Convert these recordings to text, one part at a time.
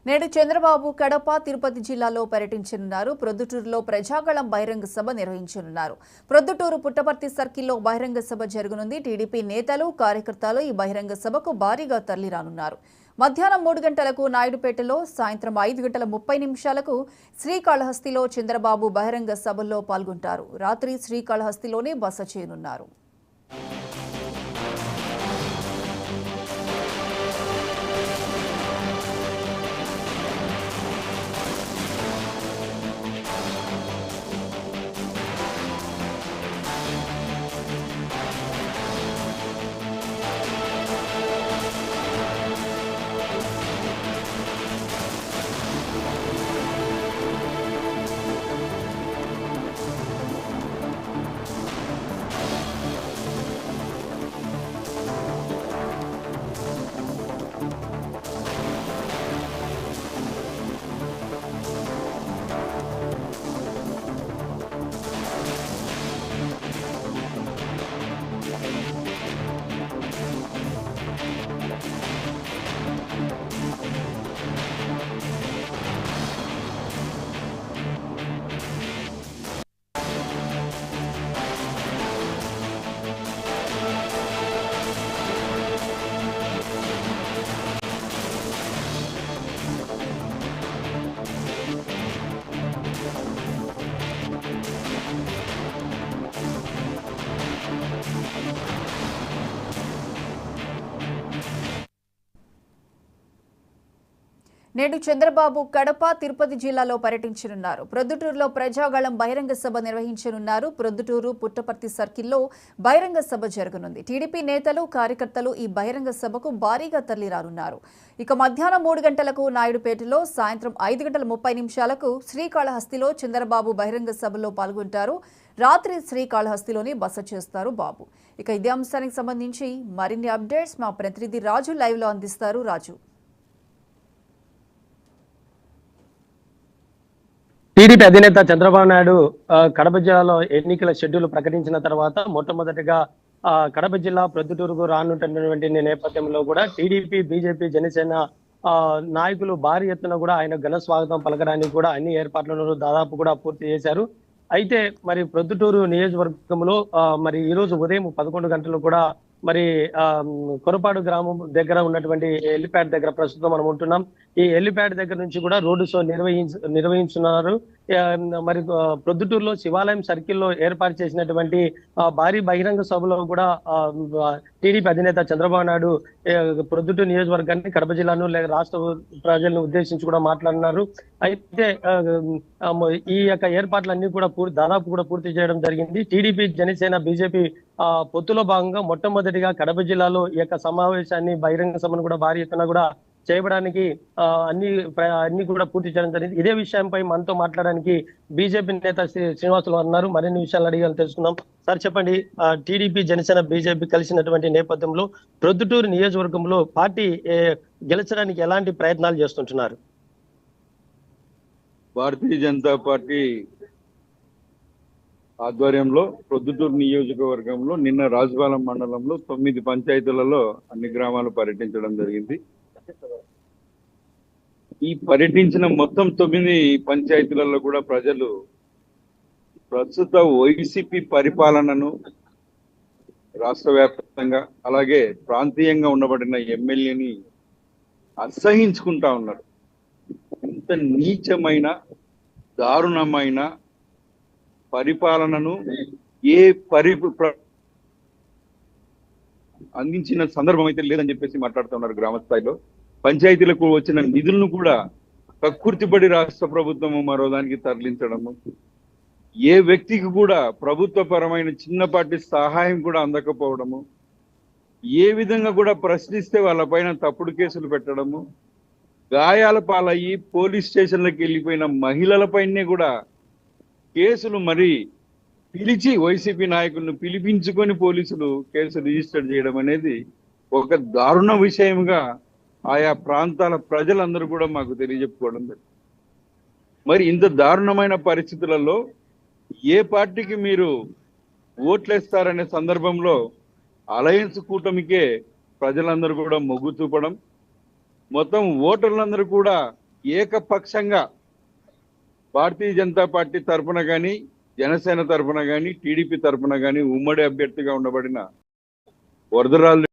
నేడు చంద్రబాబు కడప తిరుపతి జిల్లాలో పర్యటించనున్నారు. ప్రొద్దుటూరులో ప్రజాగళం బహిరంగ సభ నిర్వహించనున్నారు. ప్రొద్దుటూరు పుట్టపర్తి సర్కిల్లో బహిరంగ సభ జరగనుంది. టీడీపీ నేతలు కార్యకర్తలు ఈ బహిరంగ సభకు భారీగా తరలిరానున్నారు. మధ్యాహ్నం 3 గంటలకు నాయుడుపేటలో, సాయంత్రం 5 గంటల 30 నిమిషాలకు శ్రీకాళహస్తిలో చంద్రబాబు బహిరంగ సభల్లో పాల్గొంటారు. రాత్రి శ్రీకాళహస్తిలోనే బస చేయనున్నారు. నేడు చంద్రబాబు కడప తిరుపతి జిల్లాలో పర్యటించనున్నారు. ప్రొద్దుటూరులో ప్రజాగళం బహిరంగ సభ నిర్వహించనున్నారు. ప్రొద్దుటూరు పుట్టపర్తి సర్కిల్లో బహిరంగ సభ జరగనుంది. టీడీపీ నేతలు కార్యకర్తలు ఈ బహిరంగ సభకు భారీగా తరలిరానున్నారు. ఇక మధ్యాహ్నం 3 గంటలకు నాయుడుపేటలో, సాయంత్రం 5 గంటల 30 నిమిషాలకు శ్రీకాళహస్తిలో చంద్రబాబు బహిరంగ సభలో పాల్గొంటారు. రాత్రి శ్రీకాళహస్తిలోనే బస చేస్తారు బాబు. ఇక ఇదే అంశానికి సంబంధించి మరిన్ని అప్డేట్స్ మా ప్రతినిధి రాజు లైవ్ లో అందిస్తారు. రాజు, టీడీపీ అధినేత చంద్రబాబు నాయుడు కడప జిల్లాలో ఎన్నికల షెడ్యూల్ ప్రకటించిన తర్వాత మొట్టమొదటిగా కడప జిల్లా ప్రొద్దుటూరుకు రానున్నటువంటి నేపథ్యంలో కూడా టీడీపీ, బీజేపీ, జనసేన నాయకులు భారీ ఎత్తున కూడా ఆయన ఘన స్వాగతం పలకడానికి కూడా అన్ని ఏర్పాట్లను దాదాపు కూడా పూర్తి చేశారు. అయితే మరి ప్రొద్దుటూరు నియోజకవర్గంలో మరి ఈ రోజు ఉదయం 11 గంటలు కూడా మరి కొరపాడు గ్రామం దగ్గర ఉన్నటువంటి హెలిప్యాడ్ దగ్గర ప్రస్తుతం మనం ఉంటున్నాం. ఈ హెలిప్యాడ్ దగ్గర నుంచి కూడా రోడ్డు షో నిర్వహించున్నారు. మరి ప్రొద్దుటూరులో శివాలయం సర్కిల్లో ఏర్పాటు చేసినటువంటి భారీ బహిరంగ సభలో కూడా టీడీపీ అధినేత చంద్రబాబు నాయుడు ప్రొద్దుటూరు నియోజకవర్గాన్ని, కడప జిల్లాను రాష్ట్ర ప్రజలను ఉద్దేశించి కూడా మాట్లాడినారు. అయితే ఈ యొక్క ఏర్పాట్లన్నీ కూడా దాదాపు కూడా పూర్తి చేయడం జరిగింది. టీడీపీ, జనసేన, బీజేపీ పొత్తులో భాగంగా మొట్టమొదటిగా కడప జిల్లాలో ఈ యొక్క సమావేశాన్ని, బహిరంగ సభను కూడా భారీ ఎత్తున కూడా చేయడానికి అన్ని కూడా పూర్తి చేయడం జరిగింది. ఇదే విషయంపై మనతో మాట్లాడడానికి బీజేపీ నేత శ్రీనివాసులు అన్నారు. మరిన్ని విషయాలు అడిగి తెలుసుకుందాం. సార్ చెప్పండి, టీడీపీ, జనసేన, బీజేపీ కలిసినటువంటి నేపథ్యంలో ప్రొద్దుటూరు నియోజకవర్గంలో పార్టీ గెలిచడానికి ఎలాంటి ప్రయత్నాలు చేస్తుంటున్నారు? భారతీయ జనతా పార్టీ ఆధ్వర్యంలో ప్రొద్దుటూరు నియోజకవర్గంలో నిన్న రాజుపాలెం మండలంలో 9 పంచాయతీలలో అన్ని గ్రామాలు పర్యటించడం జరిగింది. ఈ పర్యటించిన మొత్తం 9 పంచాయతీలలో కూడా ప్రజలు ప్రస్తుత వైసీపీ పరిపాలనను రాష్ట్ర వ్యాప్తంగా అలాగే ప్రాంతీయంగా ఉండబడిన ఎమ్మెల్యేని అసహించుకుంటా ఉన్నారు. ఇంత నీచమైన, దారుణమైన పరిపాలనను అందించిన సందర్భం అయితే లేదని చెప్పేసి మాట్లాడుతూ ఉన్నారు. గ్రామ స్థాయిలో పంచాయతీలకు వచ్చిన నిధులను కూడా కక్కుర్తిపడి రాష్ట్ర ప్రభుత్వము మరో దానికి తరలించడము, ఏ వ్యక్తికి కూడా ప్రభుత్వ పరమైన చిన్నపాటి సహాయం కూడా అందకపోవడము, ఏ విధంగా కూడా ప్రశ్నిస్తే వాళ్ళ పైన తప్పుడు కేసులు పెట్టడము, గాయాల పాలయ్యి పోలీస్ స్టేషన్లకు వెళ్ళిపోయిన మహిళలపైనే కూడా కేసులు మరి పిలిచి వైసీపీ నాయకులను పిలిపించుకొని పోలీసులు కేసు రిజిస్టర్ చేయడం అనేది ఒక దారుణ విషయంగా ఆయా ప్రాంతాల ప్రజలందరూ కూడా మాకు తెలియజెప్పుకోవడం జరిగింది. మరి ఇంత దారుణమైన పరిస్థితులలో ఏ పార్టీకి మీరు ఓట్లేస్తారనే సందర్భంలో అలయన్స్ కూటమికే ప్రజలందరూ కూడా మొగ్గు చూపడం, మొత్తం ఓటర్లందరూ కూడా ఏకపక్షంగా భారతీయ జనతా పార్టీ తరఫున కానీ జనసేన తరఫున కానీ టీడీపీ తరఫున కానీ ఉమ్మడి అభ్యర్థిగా ఉండబడిన వరదరాజు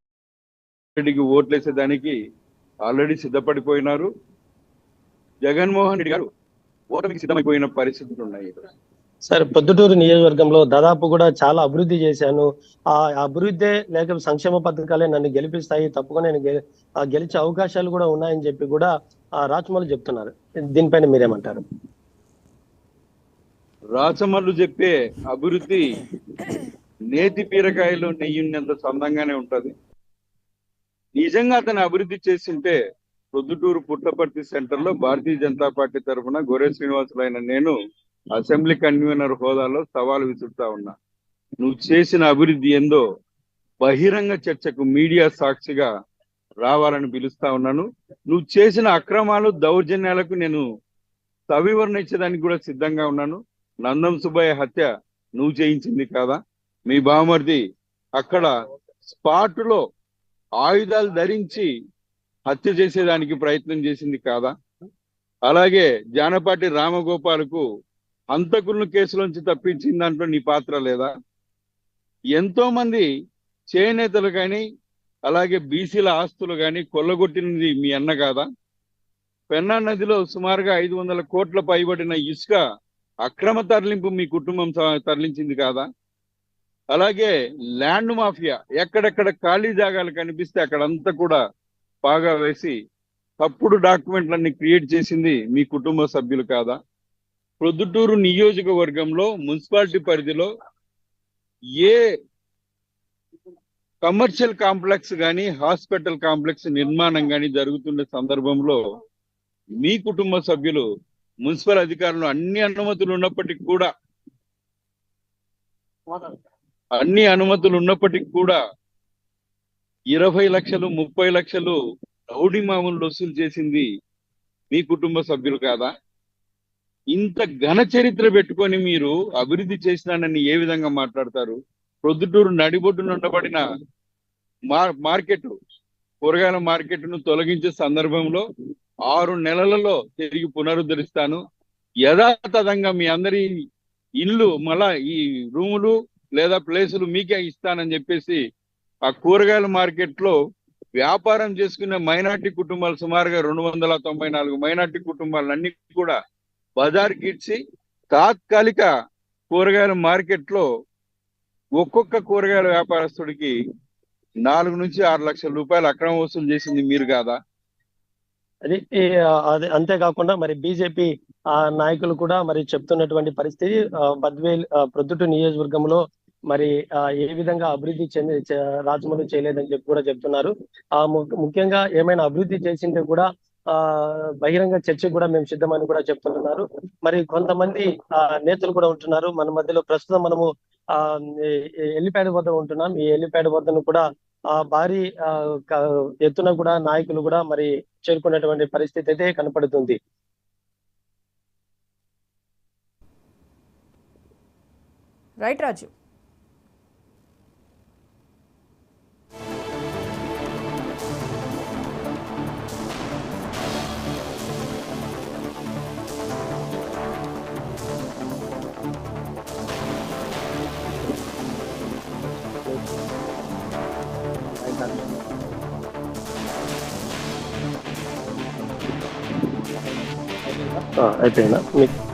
రెడ్డికి ఓట్లేసేదానికి ఆల్రెడీ సిద్ధపడిపోయినారు. జగన్మోహన్ రెడ్డి గారు ఓటమికి సిద్ధమైపోయిన పరిస్థితులు ఉన్నాయి. సార్, పొద్దుటూరు నియోజకవర్గంలో దాదాపు కూడా చాలా అభివృద్ధి చేశాను, ఆ అభివృద్ధి లేక సంక్షేమ పథకాలే నన్ను గెలిపిస్తాయి, తప్పకుండా నేను గెలిచే అవకాశాలు కూడా ఉన్నాయని చెప్పి కూడా రాచమల్లు చెప్తున్నారు. దీనిపైన మీరేమంటారు? రాచమల్లు చెప్పే అభివృద్ధి నేతి బీరకాయలో నెయ్యినంత సందంగానే ఉంటది. నిజంగా అతను అభివృద్ధి చేసింటే ప్రొద్దుటూరు పుట్టపర్తి సెంటర్ లో భారతీయ జనతా పార్టీ తరఫున గొర్రె శ్రీనివాసులు అయిన నేను అసెంబ్లీ కన్వీనర్ హోదాలో సవాలు విసురుతా ఉన్నా. నువ్వు చేసిన అభివృద్ధి ఏందో బహిరంగ చర్చకు మీడియా సాక్షిగా రావాలని పిలుస్తా ఉన్నాను. నువ్వు చేసిన అక్రమాలు దౌర్జన్యాలకు నేను సవివరణ ఇచ్చేదానికి కూడా సిద్ధంగా ఉన్నాను. నందం సుబ్బయ్య హత్య నువ్వు చేయించింది కాదా? మీ బావమరిది అక్కడ స్పాట్ లో ఆయుధాలు ధరించి హత్య చేసేదానికి ప్రయత్నం చేసింది కాదా? అలాగే జానపాటి రామగోపాల్కు హంతకులను కేసులోంచి తప్పించిన దాంట్లో నీ పాత్ర లేదా? ఎంతో మంది చేనేతలు కానీ అలాగే బీసీల ఆస్తులు కానీ కొల్లగొట్టినది మీ అన్న కాదా? పెన్నా నదిలో సుమారుగా 500 కోట్ల పైబడిన ఇసుక అక్రమ తరలింపు మీ కుటుంబం తరలించింది కాదా? అలాగే ల్యాండ్ మాఫియా ఎక్కడెక్కడ ఖాళీ జాగాలు కనిపిస్తే అక్కడంతా కూడా బాగా వేసి తప్పుడు డాక్యుమెంట్లన్నీ క్రియేట్ చేసింది మీ కుటుంబ సభ్యులు కాదా? ప్రొద్దుటూరు నియోజకవర్గంలో మున్సిపాలిటీ పరిధిలో ఏ కమర్షియల్ కాంప్లెక్స్ కానీ హాస్పిటల్ కాంప్లెక్స్ నిర్మాణం కానీ జరుగుతున్న సందర్భంలో మీ కుటుంబ సభ్యులు మున్సిపల్ అధికారులు అన్ని అనుమతులు ఉన్నప్పటికీ కూడా 20 లక్షలు 30 లక్షలు రౌడీ మామూలు వసూలు చేసింది మీ కుటుంబ సభ్యులు కాదా? ఇంత ఘన చరిత్ర పెట్టుకొని మీరు అభివృద్ధి చేసినానని ఏ విధంగా మాట్లాడతారు? ప్రొద్దుటూరు నడిబొడ్డున ఉండబడిన మార్కెట్ కూరగాయల మార్కెట్ను తొలగించే సందర్భంలో 6 నెలలలో తిరిగి పునరుద్ధరిస్తాను, యథాతథంగా మీ అందరి ఇల్లు మళ్ళా ఈ రూములు లేదా ప్లేసులు మీకే ఇస్తానని చెప్పేసి ఆ కూరగాయల మార్కెట్ లో వ్యాపారం చేసుకునే మైనార్టీ కుటుంబాలు సుమారుగా 294 మైనార్టీ కుటుంబాలన్నీ కూడా బజార్కి ఇచ్చి తాత్కాలిక కూరగాయల మార్కెట్ లో ఒక్కొక్క కూరగాయల వ్యాపారస్తుడికి 4 నుంచి 6 లక్షల రూపాయలు అక్రమ వసూలు చేసింది మీరు కాదా? అది అంతేకాకుండా మరి బీజేపీ నాయకులు కూడా మరి చెప్తున్నటువంటి పరిస్థితి బద్వేల్ ప్రొద్దుటూరు నియోజకవర్గంలో మరి ఏ విధంగా అభివృద్ధి రాజమౌళి చేయలేదని చెప్పి కూడా చెప్తున్నారు. ముఖ్యంగా ఏమైనా అభివృద్ధి చేసింటే కూడా బహిరంగ చర్చకు కూడా మేము సిద్ధమని కూడా చెప్తున్నారు. మరి కొంతమంది నేతలు కూడా ఉంటున్నారు మన మధ్యలో. ప్రస్తుతం మనము ఎల్లిపేట వద్ద ఉంటున్నాం. ఈ ఎల్లిపేట వద్దను కూడా భారీ ఎత్తున కూడా నాయకులు కూడా మరి చేరుకున్నటువంటి పరిస్థితి అయితే కనపడుతుంది. రైట్ రాజు. అయిపోయిందా మీకు?